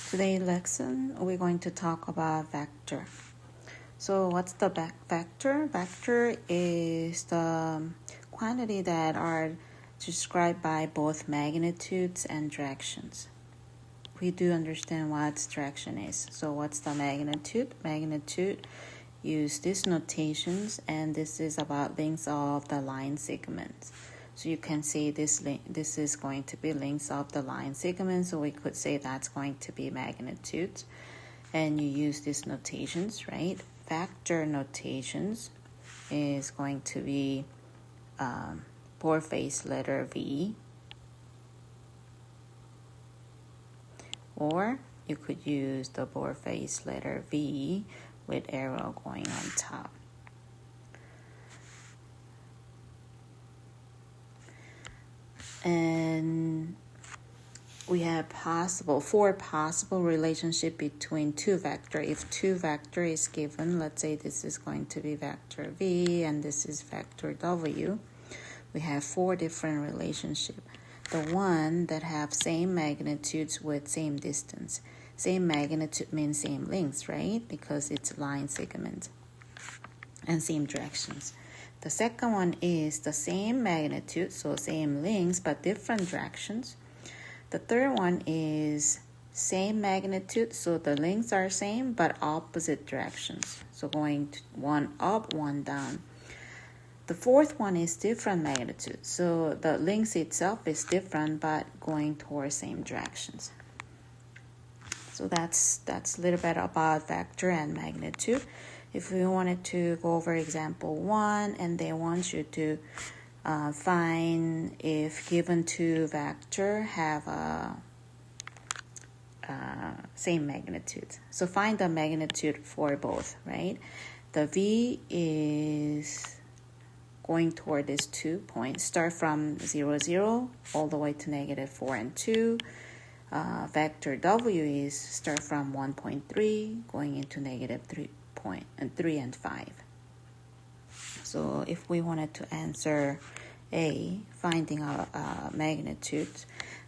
Today's lesson, we're going to talk about vector. So what's the vector? Vector is the quantity that are described by both magnitudes and directions. We do understand what direction is. So what's the magnitude? Magnitude use these notations, and this is about lengths of the line segments. So you can see this is going to be lengths of the line segment, so we could say that's going to be magnitude. And you use these notations, right? Vector notations is going to be boldface letter V, or you could use the boldface letter V with arrow going on top. And we have four possible relationship between two vector. If two vector is given, let's say this is going to be vector V and this is vector W, we have four different relationship. The one that have same magnitudes with same distance. Same magnitude means same length, right? Because it's line segment. And same directions. The second one is the same magnitude, so same lengths but different directions. The third one is same magnitude, so the lengths are same but opposite directions. So going one up, one down. The fourth one is different magnitude, so the length itself is different but going towards same directions. So that's a little bit about vector and magnitude. If we wanted to go over example 1, and they want you to find if given two vector have a same magnitude. So find the magnitude for both, right? The V is going toward these 2 points. Start from 0, 0 all the way to -4 and 2. Vector W is start from 1.3 going into -3 and 5. So if we wanted to answer A, finding a magnitude,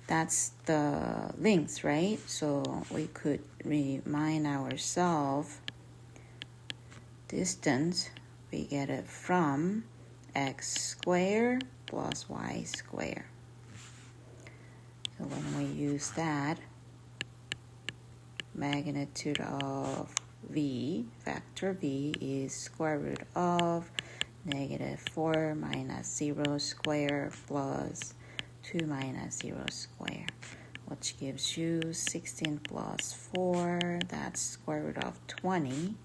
that's the length, right? So we could remind ourselves distance, we get it from x squared plus y squared. So when we use that, magnitude of V, vector V, is square root of -4 minus 0 square plus 2 minus 0 square, which gives you 16 plus 4, that's square root of 20,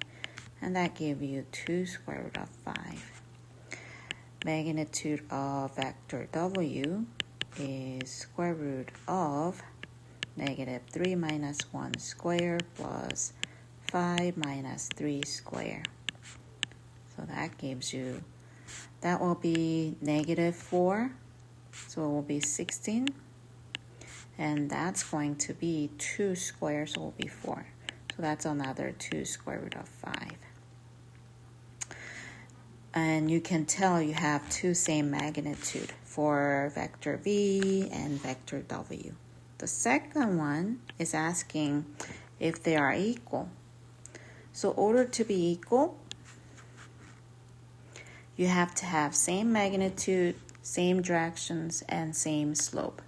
and that gives you 2 square root of 5. Magnitude of vector W is square root of -3 minus 1 square plus 5 minus 3 square. So that gives you, that will be -4, so it will be 16. And that's going to be 2 squared, so it will be 4. So that's another 2 square root of 5. And you can tell you have two same magnitude for vector V and vector W. The second one is asking if they are equal. So in order to be equal, you have to have same magnitude, same directions, and same slope.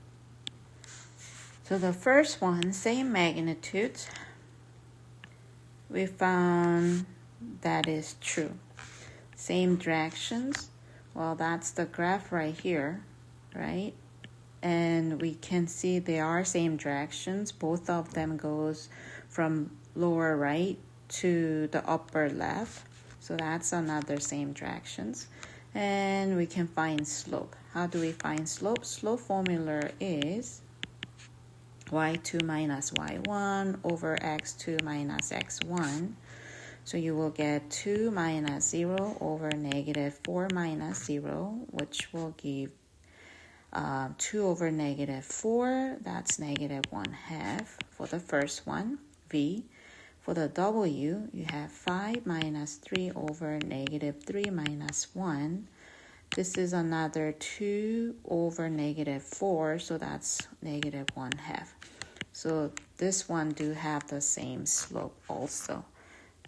So the first one, same magnitude, we found that is true. Same directions, well, that's the graph right here, right? And we can see they are same directions. Both of them goes from lower right to the upper left. So that's another same directions. And we can find slope. How do we find slope? Slope formula is y2 minus y1 over x2 minus x1. So you will get 2 minus 0 over -4 minus 0, which will give 2 over -4, that's -1/2 for the first one, V. For the W, you have 5 minus 3 over -3 minus 1. This is another 2 over -4, so that's -1/2. So this one do have the same slope also.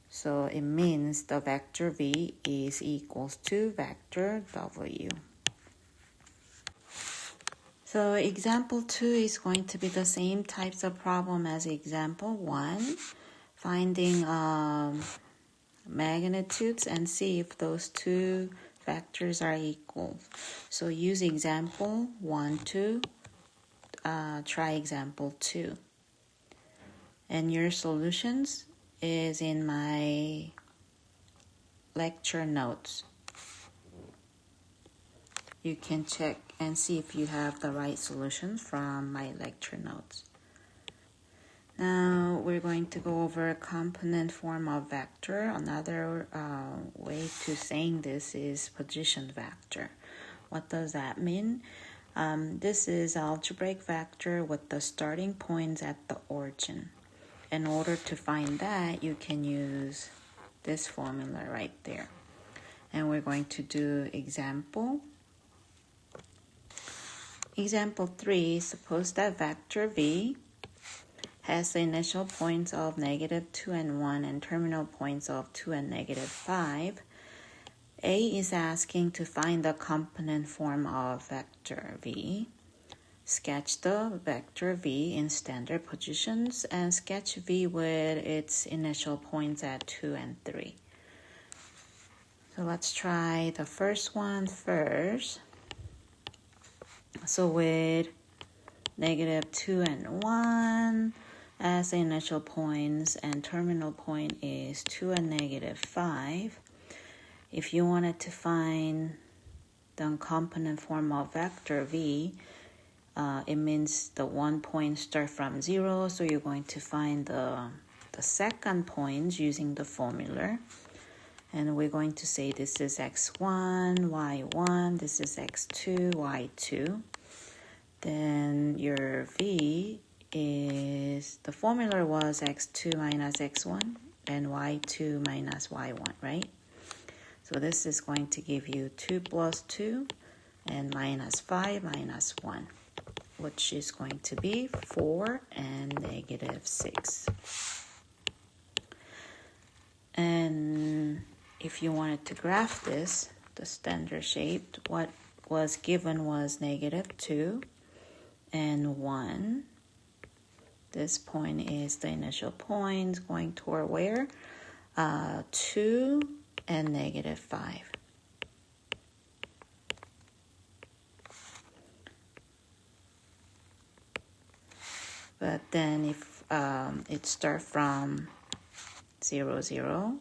So it means the vector v is equals to vector w. So example 2 is going to be the same types of problem as example 1, finding magnitudes and see if those two vectors are equal. So use example 1 to try example 2. And your solutions is in my lecture notes. You can check and see if you have the right solution from my lecture notes. Now we're going to go over component form of vector. Another way to saying this is position vector. What does that mean? This is algebraic vector with the starting points at the origin. In order to find that, you can use this formula right there. And we're going to do example. Example 3, suppose that vector v has the initial points of -2 and 1 and terminal points of 2 and -5. A is asking to find the component form of vector v. Sketch the vector v in standard positions and sketch v with its initial points at 2 and 3. So let's try the first one first. So with -2 and 1 as the initial points and terminal point is 2 and -5. If you wanted to find the component form of vector v, it means the one point start from 0, so you're going to find the second point using the formula. And we're going to say this is x1, y1, this is x2, y2. Then your v is, the formula was x2 minus x1 and y2 minus y1, right? So this is going to give you 2 plus 2 and -5 minus 1, which is going to be 4 and -6. And if you wanted to graph this, the standard shape, what was given was -2 and 1. This point is the initial point going toward where? 2 and -5. But then if it starts from 0, 0,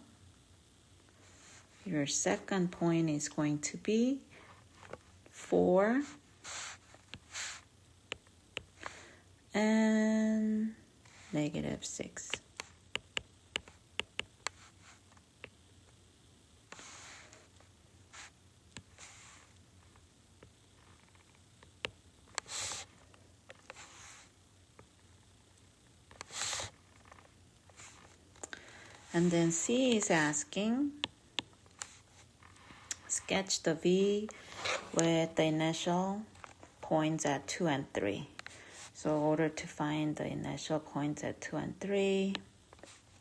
your second point is going to be 4 and -6. And then C is asking, sketch the V with the initial points at 2 and 3. So in order to find the initial points at 2 and 3,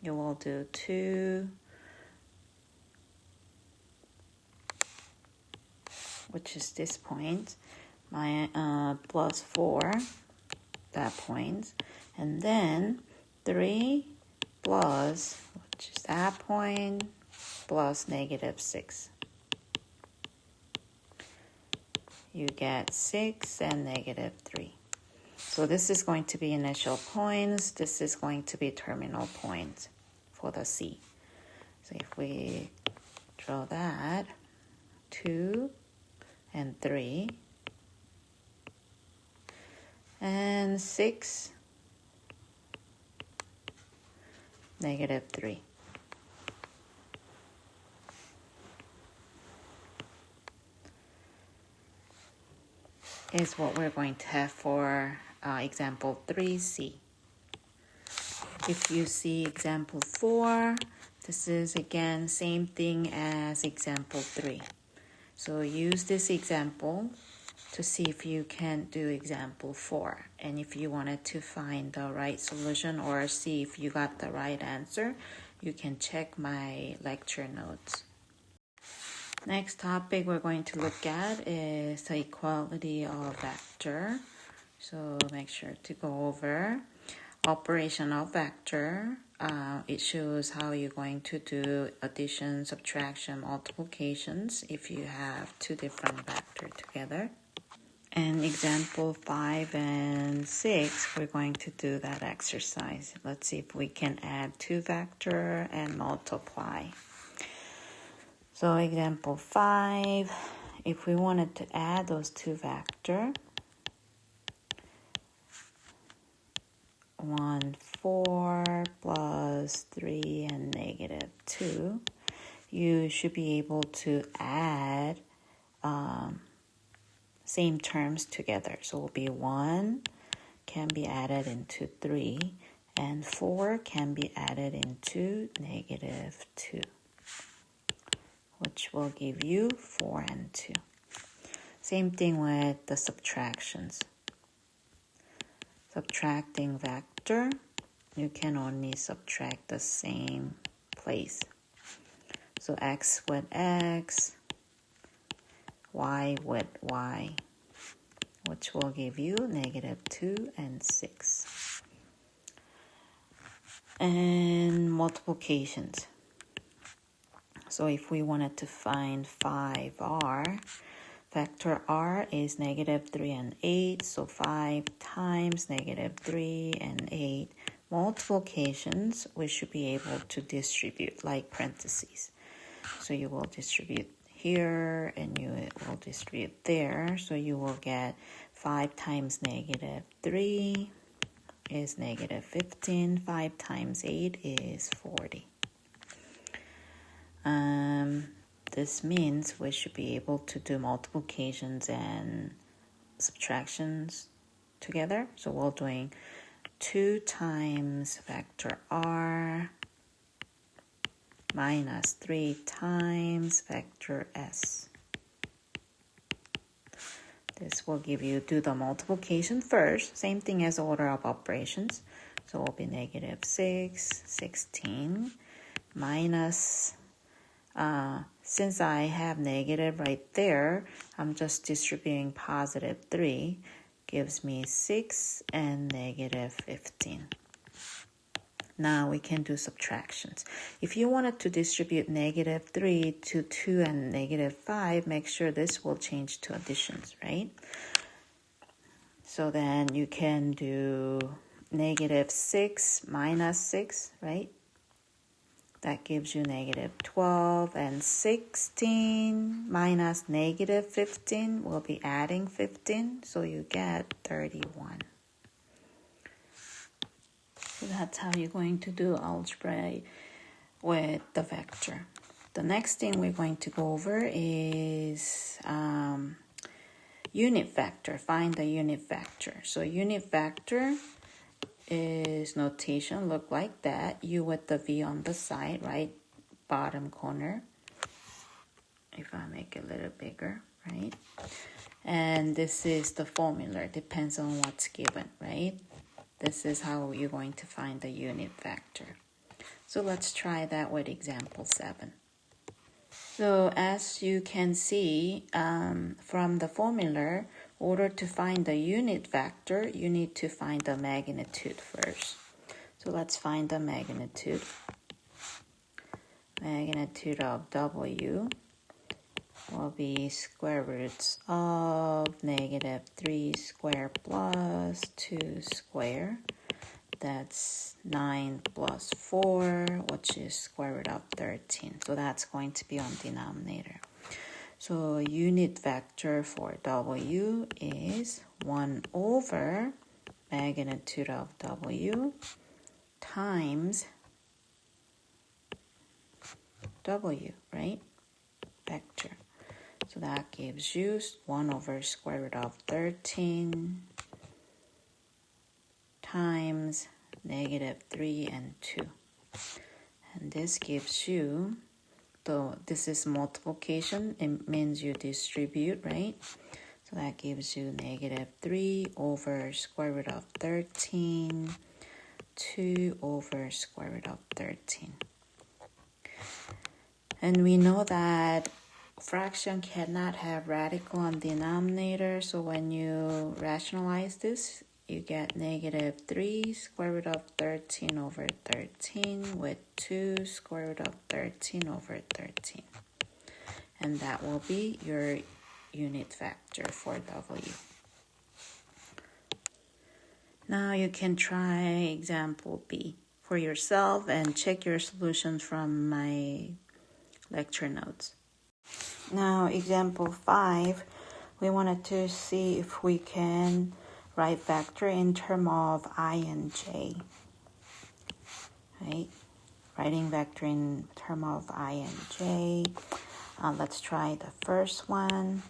you will do 2, which is this point, plus 4, that point, and then 3 plus, which is that point, plus -6. You get 6 and -3. So this is going to be initial points. This is going to be terminal points for the C. So if we draw that, 2 and 3, and 6, -3. Is what we're going to have for example 3C. If you see example 4, this is again same thing as example 3. So use this example to see if you can do example 4. And if you wanted to find the right solution or see if you got the right answer, you can check my lecture notes. Next topic we're going to look at is the equality of vector. So make sure to go over operation of vector. It shows how you're going to do addition, subtraction, multiplications if you have two different vectors together. And example 5 and 6, we're going to do that exercise. Let's see if we can add two vectors and multiply. So example 5, if we wanted to add those two vectors, 1, 4 plus 3 and negative 2, you should be able to add same terms together. So it will be 1 can be added into 3 and 4 can be added into negative 2, which will give you 4 and 2. Same thing with the subtractions. Subtracting vector, you can only subtract the same place. So x with x, y with y, which will give you negative 2 and 6. And multiplications. So if we wanted to find 5r, vector r is negative 3 and 8, so 5 times negative 3 and 8. Multiplications, we should be able to distribute like parentheses. So you will distribute here and you will distribute there. So you will get 5 times negative 3 is negative 15. 5 times 8 is 40. This means we should be able to do multiplications and subtractions together. So we're doing 2 times vector r minus 3 times vector s. This will give you, do the multiplication first, same thing as order of operations. So it will be negative 6, 16, minus, since I have negative right there, I'm just distributing positive 3, gives me 6 and negative 15. Now we can do subtractions. If you wanted to distribute negative 3 to 2 and negative 5, make sure this will change to additions, right? So then you can do negative 6 minus 6, right? That gives you negative 12, and 16 minus negative 15 will be adding 15, so you get 31. So that's how you're going to do algebra with the vector. The next thing we're going to go over is unit vector. Find the unit vector. So unit vector is notation look like that. U with the V on the side, right bottom corner. If I make it a little bigger, right? And this is the formula. Depends on what's given, right? This is how you're going to find the unit vector. So let's try that with example 7. So as you can see from the formula, in order to find the unit vector, you need to find the magnitude first. So let's find the magnitude. Magnitude of W will be square roots of negative 3 square plus 2 square. That's 9 plus 4, which is square root of 13. So that's going to be on denominator. So unit vector for W is 1 over magnitude of W times W, right? Vector. So that gives you 1 over square root of 13 times negative 3 and 2. And this gives you, though this is multiplication, it means you distribute, right? So that gives you negative 3 over square root of 13, 2 over square root of 13. And we know that fraction cannot have radical on denominator, so when you rationalize this, you get negative 3 square root of 13 over 13 with 2 square root of 13 over 13. And that will be your unit vector for W. Now you can try example B for yourself and check your solutions from my lecture notes. Now example 5, we wanted to see if we can write vector in terms of I and j. Right? Writing vector in terms of I and j. Let's try the first one.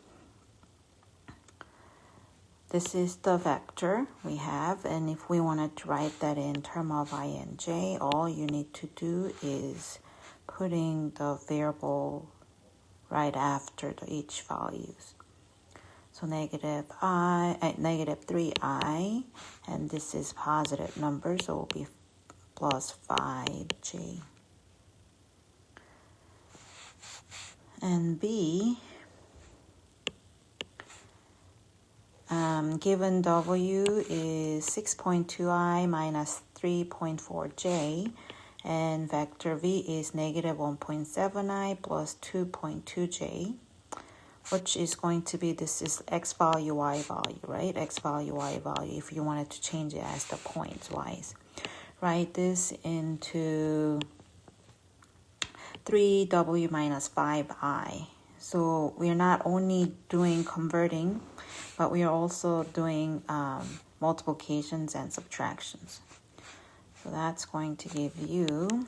This is the vector we have, and if we wanted to write that in terms of I and j, all you need to do is putting the variable right after each values. So negative 3i, and this is positive number, so it will be plus 5j. And B, given W is 6.2i minus 3.4j, and vector V is negative 1.7i plus 2.2j, which is going to be, this is x value, y value, right? X value, y value, if you wanted to change it as the points wise. Write this into 3w minus 5i. So we are not only doing converting, but we are also doing multiplications and subtractions. So that's going to give you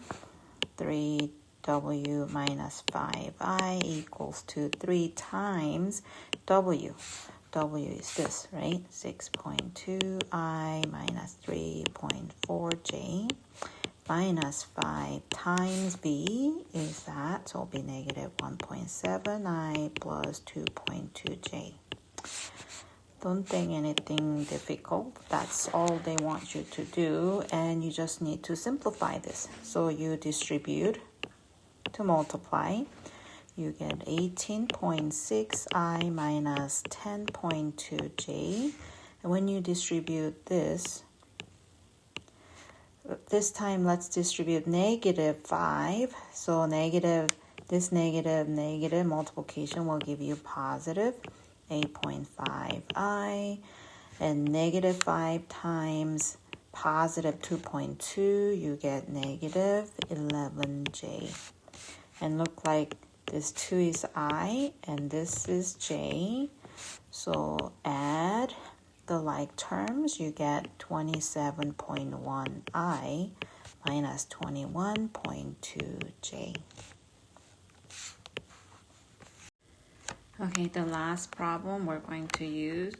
3w minus 5i equals to 3 times w. W is this, right? 6.2i minus 3.4j minus 5 times b is that, so it'll be negative 1.7i plus 2.2j. Don't think anything difficult. That's all they want you to do, and you just need to simplify this. So you distribute to multiply. You get 18.6i minus 10.2j. And when you distribute this time let's distribute negative 5. So negative multiplication will give you positive 8.5i, and negative 5 times positive 2.2, you get negative 11j. And look like this 2 is I and this is j. So add the like terms, you get 27.1i minus 21.2j. Okay, the last problem we're going to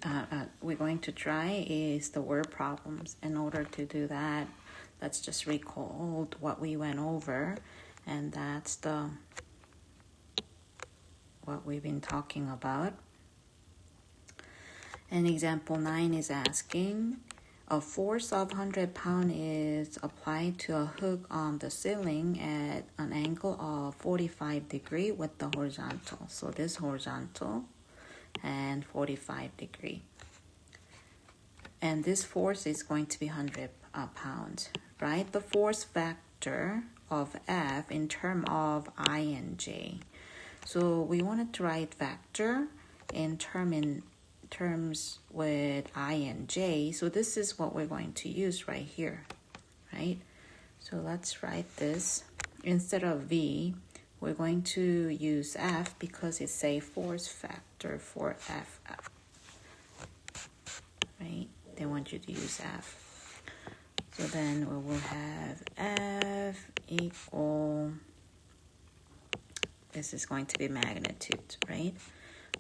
try is the word problems. In order to do that, let's just recall what we went over, and that's what we've been talking about. And example 9 is asking, a force of 100 pounds is applied to a hook on the ceiling at an angle of 45 degrees with the horizontal. So this horizontal and 45 degrees. And this force is going to be 100 pounds. Write the force vector of F in terms of I and J. So we wanted to write vector in terms with I and j, so this is what we're going to use right here, right? So let's write this. Instead of v, we're going to use f because it's a force factor for f, right? They want you to use f. So then we will have f equal, this is going to be magnitude, right?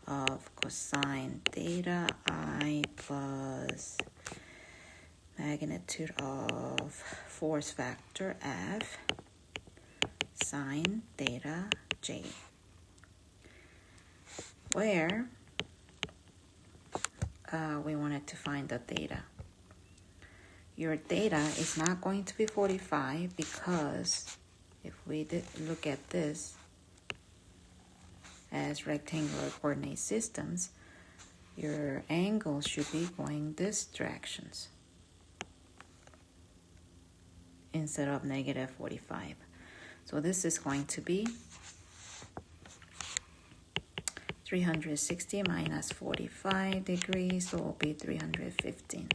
Of cosine theta I plus magnitude of force factor F sine theta J, where we wanted to find the theta. Your theta is not going to be 45 because if we look at this as rectangular coordinate systems, your angle should be going this directions instead of negative 45. So this is going to be 360 minus 45 degrees, so it will be 315,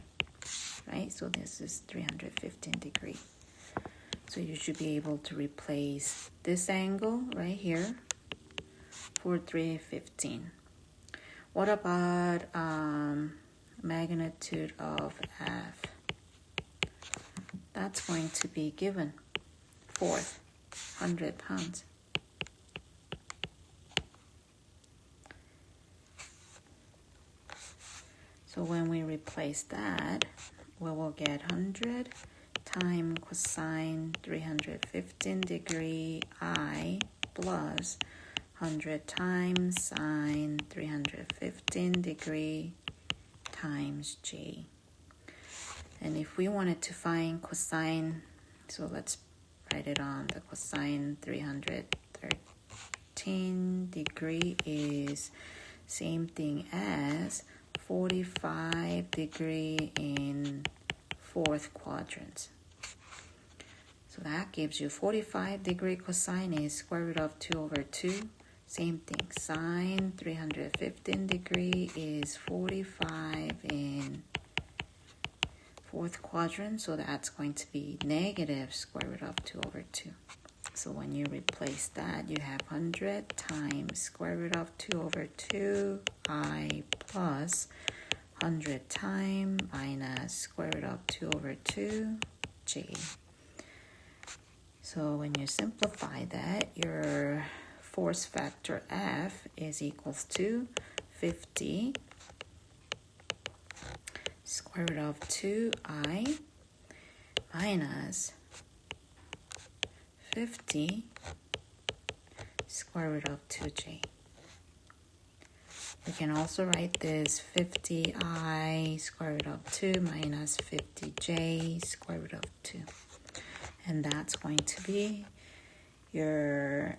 right? So this is 315 degrees. So you should be able to replace this angle right here for 315. What about magnitude of F? That's going to be given 100 pounds. So when we replace that, we will get 100 times cosine 315 degree I plus 100 times sine 315 degree times J. And if we wanted to find cosine, so let's write it on. The cosine 313 degree is same thing as 45 degree in fourth quadrant. So that gives you 45 degree cosine is square root of 2 over 2. Same thing, sine 315 degree is 45 in fourth quadrant, so that's going to be negative square root of 2 over 2. So when you replace that, you have 100 times square root of 2 over 2 I plus 100 times minus square root of 2 over 2 J. So when you simplify that, your force factor F is equals to 50 square root of 2I minus 50 square root of 2J. We can also write this 50I square root of 2 minus 50J square root of 2. And that's going to be your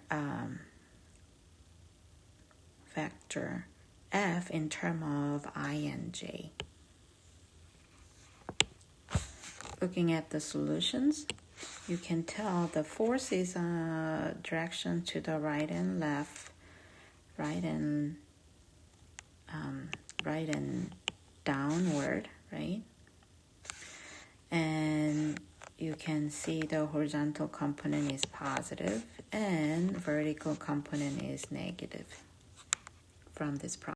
vector F in terms of I and J. Looking at the solutions, you can tell the force is direction to the right and left, right and downward, right? And you can see the horizontal component is positive and vertical component is negative from this problem.